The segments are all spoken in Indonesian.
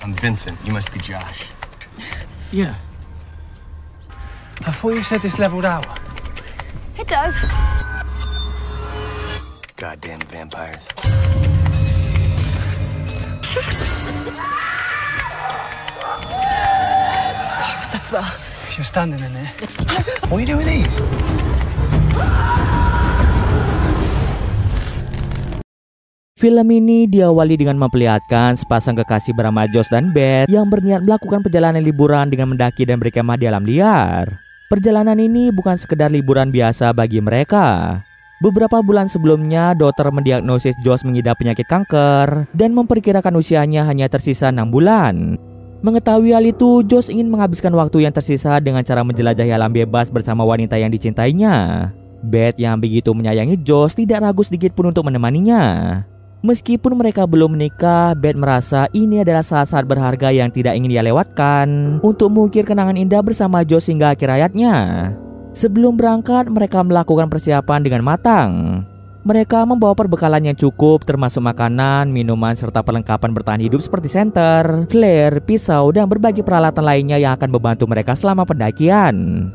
I'm Vincent. You must be Josh. Yeah. I thought you said this leveled out. It does. Goddamn vampires. What's that smell? You're standing in there. What are you doing with these? Film ini diawali dengan memperlihatkan sepasang kekasih bernama Josh dan Beth yang berniat melakukan perjalanan liburan dengan mendaki dan berkemah di alam liar. Perjalanan ini bukan sekedar liburan biasa bagi mereka. Beberapa bulan sebelumnya, dokter mendiagnosis Josh mengidap penyakit kanker dan memperkirakan usianya hanya tersisa 6 bulan. Mengetahui hal itu, Josh ingin menghabiskan waktu yang tersisa dengan cara menjelajahi alam bebas bersama wanita yang dicintainya. Beth yang begitu menyayangi Josh tidak ragu sedikit pun untuk menemaninya. Meskipun mereka belum menikah, Beth merasa ini adalah saat-saat berharga yang tidak ingin dia lewatkan untuk mengukir kenangan indah bersama Josh hingga akhir hayatnya. Sebelum berangkat, mereka melakukan persiapan dengan matang. Mereka membawa perbekalan yang cukup termasuk makanan, minuman, serta perlengkapan bertahan hidup seperti senter, flare, pisau, dan berbagai peralatan lainnya yang akan membantu mereka selama pendakian.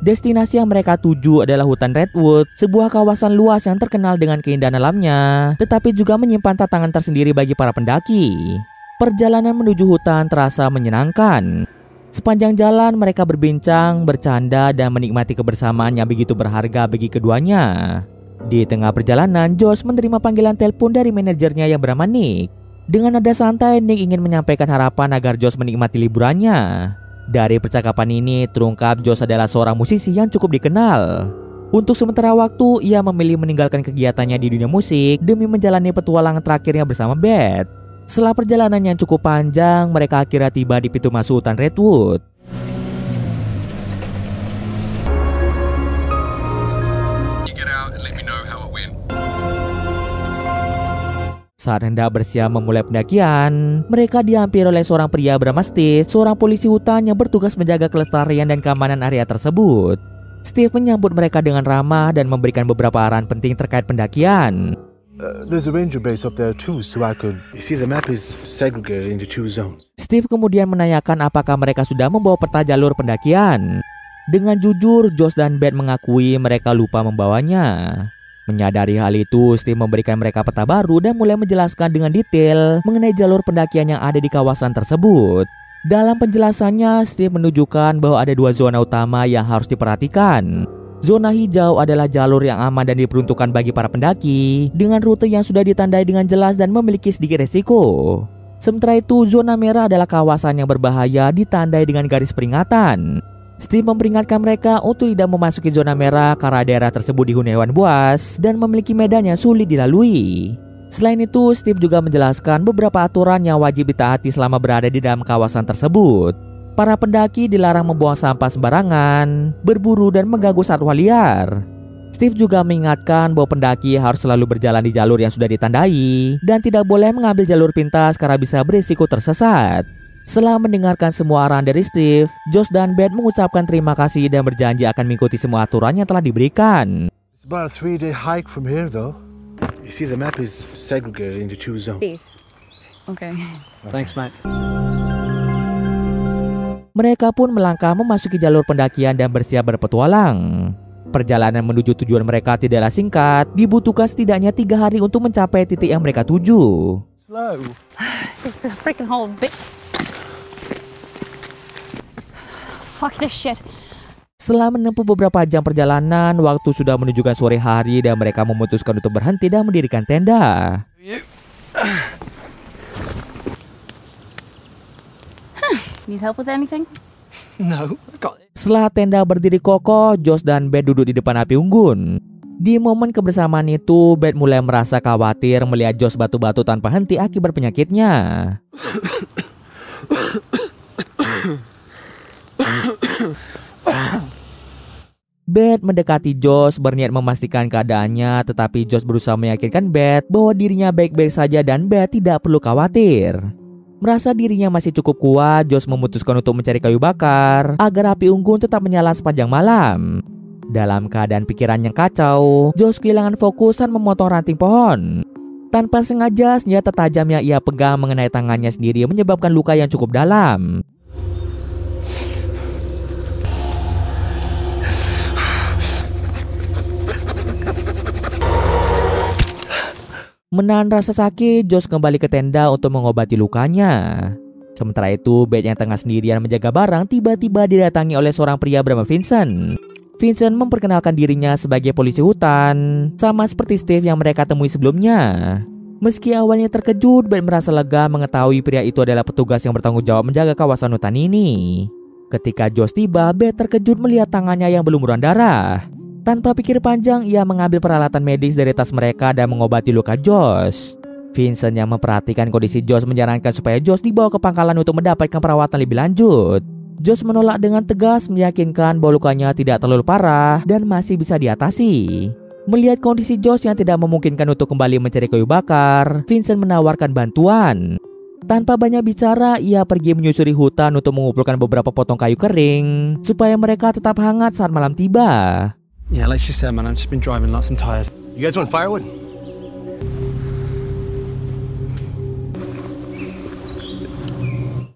Destinasi yang mereka tuju adalah hutan Redwood, sebuah kawasan luas yang terkenal dengan keindahan alamnya, tetapi juga menyimpan tantangan tersendiri bagi para pendaki. Perjalanan menuju hutan terasa menyenangkan. Sepanjang jalan mereka berbincang, bercanda, dan menikmati kebersamaan yang begitu berharga bagi keduanya. Di tengah perjalanan, Josh menerima panggilan telepon dari manajernya yang bernama Nick. Dengan nada santai, Nick ingin menyampaikan harapan agar Josh menikmati liburannya. Dari percakapan ini terungkap Josh adalah seorang musisi yang cukup dikenal. Untuk sementara waktu, ia memilih meninggalkan kegiatannya di dunia musik demi menjalani petualangan terakhirnya bersama Beth. Setelah perjalanan yang cukup panjang, mereka akhirnya tiba di pintu masuk hutan Redwood. Saat hendak bersiap memulai pendakian, mereka dihampiri oleh seorang pria bernama Steve, seorang polisi hutan yang bertugas menjaga kelestarian dan keamanan area tersebut. Steve menyambut mereka dengan ramah dan memberikan beberapa arahan penting terkait pendakian. There's a ranger base up there too, so I could... You see, the map is segregated into 2 zones. Steve kemudian menanyakan apakah mereka sudah membawa peta jalur pendakian. Dengan jujur, Josh dan Beth mengakui mereka lupa membawanya. Menyadari hal itu, Steve memberikan mereka peta baru dan mulai menjelaskan dengan detail mengenai jalur pendakian yang ada di kawasan tersebut. Dalam penjelasannya, Steve menunjukkan bahwa ada 2 zona utama yang harus diperhatikan. Zona hijau adalah jalur yang aman dan diperuntukkan bagi para pendaki, dengan rute yang sudah ditandai dengan jelas dan memiliki sedikit resiko. Sementara itu, zona merah adalah kawasan yang berbahaya ditandai dengan garis peringatan. Steve memperingatkan mereka untuk tidak memasuki zona merah karena daerah tersebut dihuni hewan buas dan memiliki medan yang sulit dilalui. Selain itu, Steve juga menjelaskan beberapa aturan yang wajib ditaati selama berada di dalam kawasan tersebut. Para pendaki dilarang membuang sampah sembarangan, berburu, dan mengganggu satwa liar. Steve juga mengingatkan bahwa pendaki harus selalu berjalan di jalur yang sudah ditandai dan tidak boleh mengambil jalur pintas karena bisa berisiko tersesat. Setelah mendengarkan semua arahan dari Steve, Josh dan Beth mengucapkan terima kasih dan berjanji akan mengikuti semua aturan yang telah diberikan. It's about a 3-day hike from here, though. You see, the map is segregated into 2 zones. Okay. Thanks, mate. Mereka pun melangkah memasuki jalur pendakian dan bersiap berpetualang. Perjalanan menuju tujuan mereka tidaklah singkat, dibutuhkan setidaknya 3 hari untuk mencapai titik yang mereka tuju. Slow. It's a freaking whole bit. Fuck this shit. Setelah menempuh beberapa jam perjalanan, waktu sudah menunjukkan sore hari dan mereka memutuskan untuk berhenti dan mendirikan tenda. Need help with anything? No, I got it. Setelah tenda berdiri kokoh, Josh dan Beth duduk di depan api unggun. Di momen kebersamaan itu, Beth mulai merasa khawatir melihat Josh batu-batu tanpa henti akibat penyakitnya. Beth mendekati Josh berniat memastikan keadaannya, tetapi Josh berusaha meyakinkan Beth bahwa dirinya baik-baik saja dan Beth tidak perlu khawatir. Merasa dirinya masih cukup kuat, Josh memutuskan untuk mencari kayu bakar agar api unggun tetap menyala sepanjang malam. Dalam keadaan pikiran yang kacau, Josh kehilangan fokus dan memotong ranting pohon. Tanpa sengaja, senjata tajam yang ia pegang mengenai tangannya sendiri menyebabkan luka yang cukup dalam. Menahan rasa sakit, Josh kembali ke tenda untuk mengobati lukanya. Sementara itu, Beth yang tengah sendirian menjaga barang tiba-tiba didatangi oleh seorang pria bernama Vincent. Vincent memperkenalkan dirinya sebagai polisi hutan, sama seperti Steve yang mereka temui sebelumnya. Meski awalnya terkejut, Beth merasa lega mengetahui pria itu adalah petugas yang bertanggung jawab menjaga kawasan hutan ini. Ketika Josh tiba, Beth terkejut melihat tangannya yang berlumuran darah. Tanpa pikir panjang, ia mengambil peralatan medis dari tas mereka dan mengobati luka Josh. Vincent yang memperhatikan kondisi Josh menyarankan supaya Josh dibawa ke pangkalan untuk mendapatkan perawatan lebih lanjut. Josh menolak dengan tegas, meyakinkan bahwa lukanya tidak terlalu parah dan masih bisa diatasi. Melihat kondisi Josh yang tidak memungkinkan untuk kembali mencari kayu bakar, Vincent menawarkan bantuan. Tanpa banyak bicara, ia pergi menyusuri hutan untuk mengumpulkan beberapa potong kayu kering supaya mereka tetap hangat saat malam tiba. Yeah, let's just say, man, I've just been driving lots. I'm tired. You guys want firewood?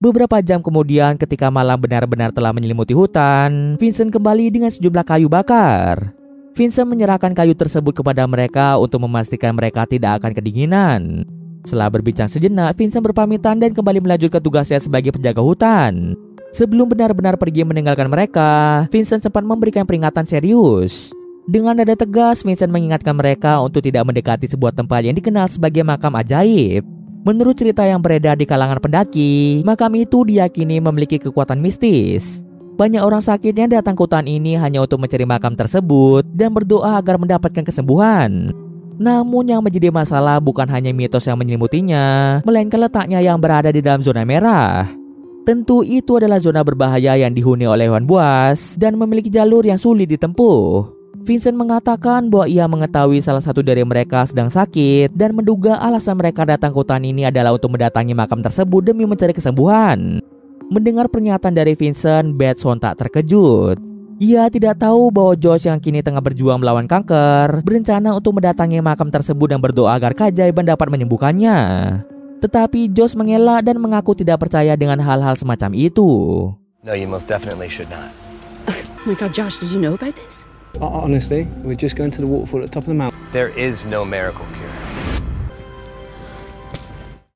Beberapa jam kemudian, ketika malam benar-benar telah menyelimuti hutan, Vincent kembali dengan sejumlah kayu bakar. Vincent menyerahkan kayu tersebut kepada mereka untuk memastikan mereka tidak akan kedinginan. Setelah berbincang sejenak, Vincent berpamitan dan kembali melanjutkan tugasnya sebagai penjaga hutan. Sebelum benar-benar pergi meninggalkan mereka, Vincent sempat memberikan peringatan serius. Dengan nada tegas, Vincent mengingatkan mereka untuk tidak mendekati sebuah tempat yang dikenal sebagai makam ajaib. Menurut cerita yang beredar di kalangan pendaki, makam itu diyakini memiliki kekuatan mistis. Banyak orang sakit yang datang ke hutan ini hanya untuk mencari makam tersebut dan berdoa agar mendapatkan kesembuhan. Namun yang menjadi masalah bukan hanya mitos yang menyelimutinya, melainkan letaknya yang berada di dalam zona merah. Tentu itu adalah zona berbahaya yang dihuni oleh hewan buas dan memiliki jalur yang sulit ditempuh. Vincent mengatakan bahwa ia mengetahui salah satu dari mereka sedang sakit dan menduga alasan mereka datang ke hutan ini adalah untuk mendatangi makam tersebut demi mencari kesembuhan. Mendengar pernyataan dari Vincent, Beth sontak terkejut. Ia tidak tahu bahwa Josh yang kini tengah berjuang melawan kanker berencana untuk mendatangi makam tersebut dan berdoa agar keajaiban dapat menyembuhkannya. Tetapi Josh mengelak dan mengaku tidak percaya dengan hal-hal semacam itu. No, you most definitely should not. Oh my God, Josh, did you know about this? Honestly, we're just going to the waterfall at the top of the mountain. There is no miracle cure.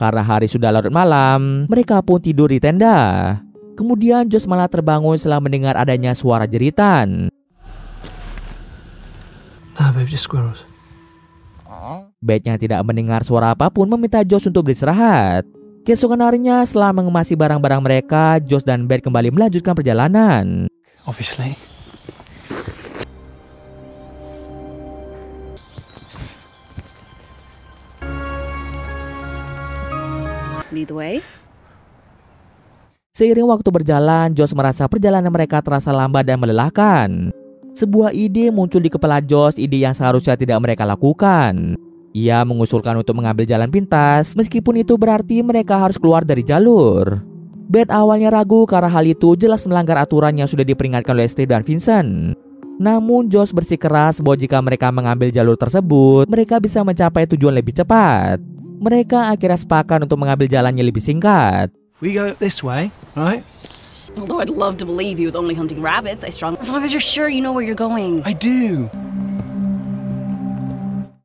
Karena hari sudah larut malam, mereka pun tidur di tenda. Kemudian Josh malah terbangun setelah mendengar adanya suara jeritan. Nah, babe, just squirrels. Beth yang tidak mendengar suara apapun meminta Josh untuk beristirahat. Keesokan harinya, setelah mengemasi barang-barang mereka, Josh dan Beth kembali melanjutkan perjalanan. Obviously. Lead the way. Seiring waktu berjalan, Josh merasa perjalanan mereka terasa lambat dan melelahkan. Sebuah ide muncul di kepala Josh, ide yang seharusnya tidak mereka lakukan. Ia mengusulkan untuk mengambil jalan pintas, meskipun itu berarti mereka harus keluar dari jalur. Beth awalnya ragu karena hal itu jelas melanggar aturan yang sudah diperingatkan oleh Steve dan Vincent. Namun Josh bersikeras bahwa jika mereka mengambil jalur tersebut, mereka bisa mencapai tujuan lebih cepat. Mereka akhirnya sepakat untuk mengambil jalan yang lebih singkat. We go this way, right? Although I'd love to believe he was only hunting rabbits, as long as you're sure you know where you're going. I do.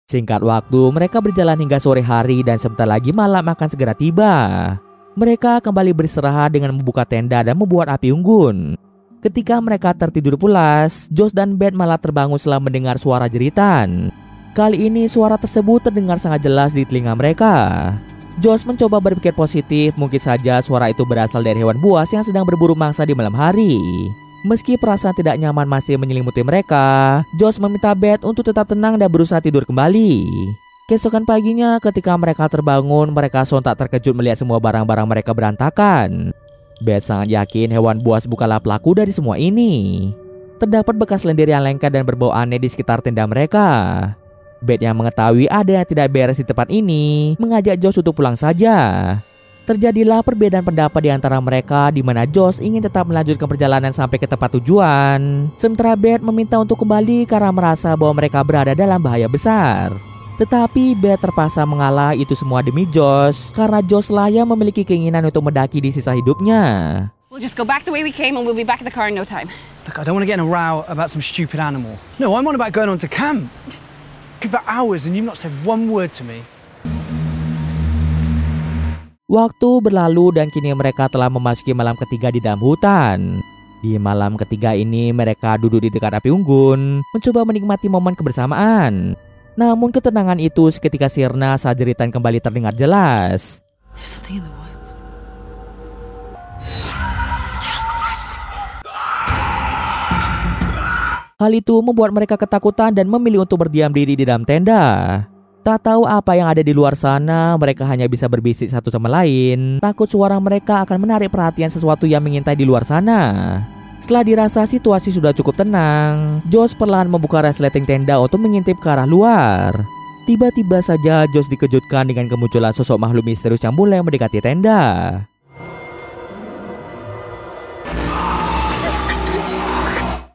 Singkat waktu, mereka berjalan hingga sore hari dan sebentar lagi malam akan segera tiba. Mereka kembali beristirahat dengan membuka tenda dan membuat api unggun. Ketika mereka tertidur pulas, Josh dan Beth malah terbangun setelah mendengar suara jeritan. Kali ini suara tersebut terdengar sangat jelas di telinga mereka. Josh mencoba berpikir positif, mungkin saja suara itu berasal dari hewan buas yang sedang berburu mangsa di malam hari. Meski perasaan tidak nyaman masih menyelimuti mereka, Josh meminta Beth untuk tetap tenang dan berusaha tidur kembali. Keesokan paginya, ketika mereka terbangun, mereka sontak terkejut melihat semua barang-barang mereka berantakan. Beth sangat yakin hewan buas bukanlah pelaku dari semua ini. Terdapat bekas lendir yang lengket dan berbau aneh di sekitar tenda mereka. Beth yang mengetahui ada yang tidak beres di tempat ini, mengajak Josh untuk pulang saja. Terjadilah perbedaan pendapat di antara mereka, di mana Josh ingin tetap melanjutkan perjalanan sampai ke tempat tujuan, sementara Beth meminta untuk kembali karena merasa bahwa mereka berada dalam bahaya besar. Tetapi Beth terpaksa mengalah itu semua demi Josh, karena Josh lah yang memiliki keinginan untuk mendaki di sisa hidupnya. We'll just go back the way we came and we'll be back at the car in no time. Look, I don't want to get in a row about some stupid animal. No, I'm on about going on to camp. For hours and you've not said one word to me. Waktu berlalu dan kini mereka telah memasuki malam ketiga di dalam hutan. Di malam ketiga ini mereka duduk di dekat api unggun, mencoba menikmati momen kebersamaan. Namun ketenangan itu seketika sirna saat jeritan kembali terdengar jelas. There's something in the woods. Hal itu membuat mereka ketakutan dan memilih untuk berdiam diri di dalam tenda. Tak tahu apa yang ada di luar sana, mereka hanya bisa berbisik satu sama lain, takut suara mereka akan menarik perhatian sesuatu yang mengintai di luar sana. Setelah dirasa situasi sudah cukup tenang, Josh perlahan membuka resleting tenda untuk mengintip ke arah luar. Tiba-tiba saja Josh dikejutkan dengan kemunculan sosok makhluk misterius yang mulai mendekati tenda.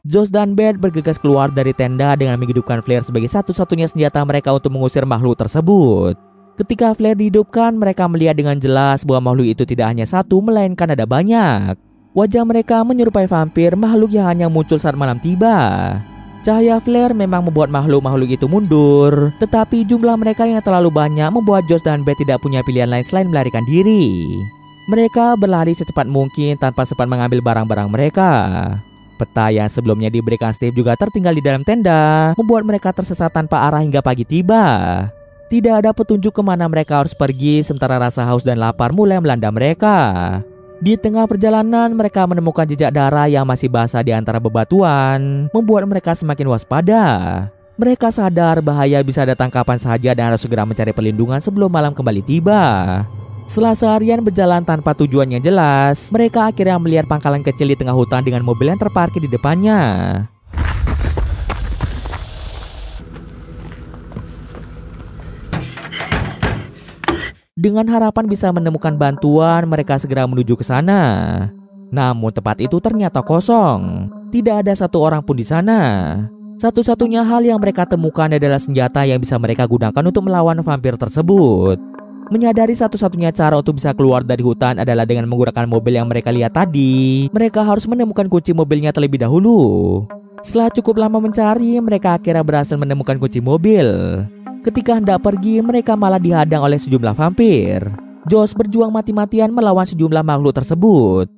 Josh dan Beth bergegas keluar dari tenda dengan menghidupkan flare sebagai satu-satunya senjata mereka untuk mengusir makhluk tersebut. Ketika flare dihidupkan, mereka melihat dengan jelas bahwa makhluk itu tidak hanya satu, melainkan ada banyak. Wajah mereka menyerupai vampir, makhluk yang hanya muncul saat malam tiba. Cahaya flare memang membuat makhluk-makhluk itu mundur, tetapi jumlah mereka yang terlalu banyak membuat Josh dan Beth tidak punya pilihan lain selain melarikan diri. Mereka berlari secepat mungkin tanpa sempat mengambil barang-barang mereka. Peta yang sebelumnya diberikan Steve juga tertinggal di dalam tenda, membuat mereka tersesat tanpa arah hingga pagi tiba. Tidak ada petunjuk kemana mereka harus pergi, sementara rasa haus dan lapar mulai melanda mereka. Di tengah perjalanan, mereka menemukan jejak darah yang masih basah di antara bebatuan, membuat mereka semakin waspada. Mereka sadar bahaya bisa datang kapan saja dan harus segera mencari perlindungan sebelum malam kembali tiba. Setelah seharian berjalan tanpa tujuan yang jelas, mereka akhirnya melihat pangkalan kecil di tengah hutan dengan mobil yang terparkir di depannya. Dengan harapan bisa menemukan bantuan, mereka segera menuju ke sana. Namun tempat itu ternyata kosong. Tidak ada satu orang pun di sana. Satu-satunya hal yang mereka temukan adalah senjata yang bisa mereka gunakan untuk melawan vampir tersebut. Menyadari satu-satunya cara untuk bisa keluar dari hutan adalah dengan menggunakan mobil yang mereka lihat tadi. Mereka harus menemukan kunci mobilnya terlebih dahulu. Setelah cukup lama mencari, mereka akhirnya berhasil menemukan kunci mobil. Ketika hendak pergi, mereka malah dihadang oleh sejumlah vampir. Josh berjuang mati-matian melawan sejumlah makhluk tersebut.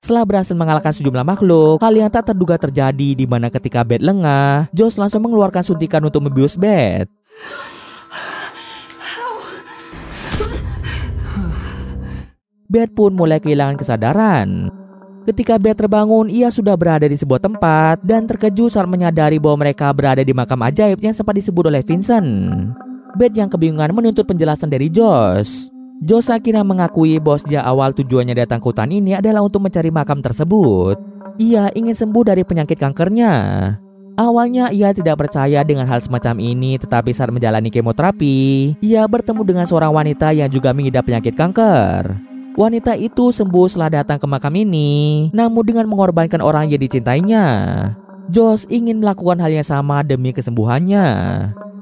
Setelah berhasil mengalahkan sejumlah makhluk, hal yang tak terduga terjadi di mana ketika Beth lengah, Josh langsung mengeluarkan suntikan untuk membius Beth. Beth pun mulai kehilangan kesadaran. Ketika Beth terbangun, ia sudah berada di sebuah tempat dan terkejut saat menyadari bahwa mereka berada di makam ajaib yang sempat disebut oleh Vincent. Beth yang kebingungan menuntut penjelasan dari Josh. Josh akhirnya mengakui bahwa sejak awal tujuannya datang ke hutan ini adalah untuk mencari makam tersebut. Ia ingin sembuh dari penyakit kankernya. Awalnya ia tidak percaya dengan hal semacam ini, tetapi saat menjalani kemoterapi, ia bertemu dengan seorang wanita yang juga mengidap penyakit kanker. Wanita itu sembuh setelah datang ke makam ini, namun dengan mengorbankan orang yang dicintainya. Josh ingin melakukan hal yang sama demi kesembuhannya.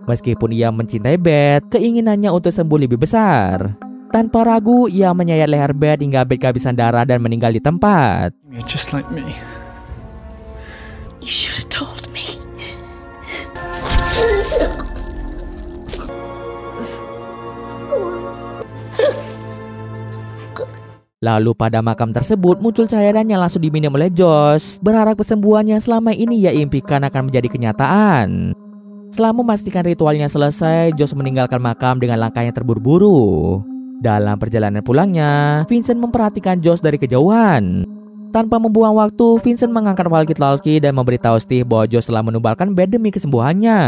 Meskipun ia mencintai Beth, keinginannya untuk sembuh lebih besar. Tanpa ragu, ia menyayat leher Beth hingga Beth kehabisan darah dan meninggal di tempat. You're just like me. You should have told me. Lalu pada makam tersebut muncul cairan yang langsung diminum oleh Josh, berharap kesembuhan yang selama ini ia impikan akan menjadi kenyataan. Setelah memastikan ritualnya selesai, Josh meninggalkan makam dengan langkah yang terburu-buru. Dalam perjalanan pulangnya, Vincent memperhatikan Josh dari kejauhan. Tanpa membuang waktu, Vincent mengangkat walkie-talkie dan memberitahu Steve bahwa Josh telah menumbalkan Beth demi kesembuhannya.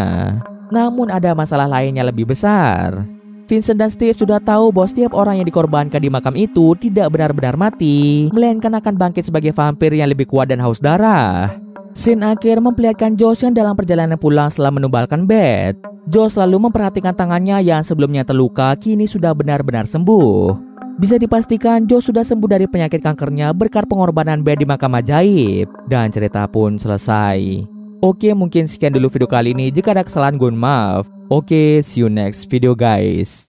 Namun ada masalah lain yang lebih besar. Vincent dan Steve sudah tahu bahwa setiap orang yang dikorbankan di makam itu tidak benar-benar mati, melainkan akan bangkit sebagai vampir yang lebih kuat dan haus darah. Scene akhir memperlihatkan Josh yang dalam perjalanan pulang setelah menumbalkan Beth. Josh selalu memperhatikan tangannya yang sebelumnya terluka kini sudah benar-benar sembuh. Bisa dipastikan Josh sudah sembuh dari penyakit kankernya berkat pengorbanan Beth di makam ajaib. Dan cerita pun selesai. Oke, mungkin sekian dulu video kali ini. Jika ada kesalahan, gue maaf. Oke, see you next video guys.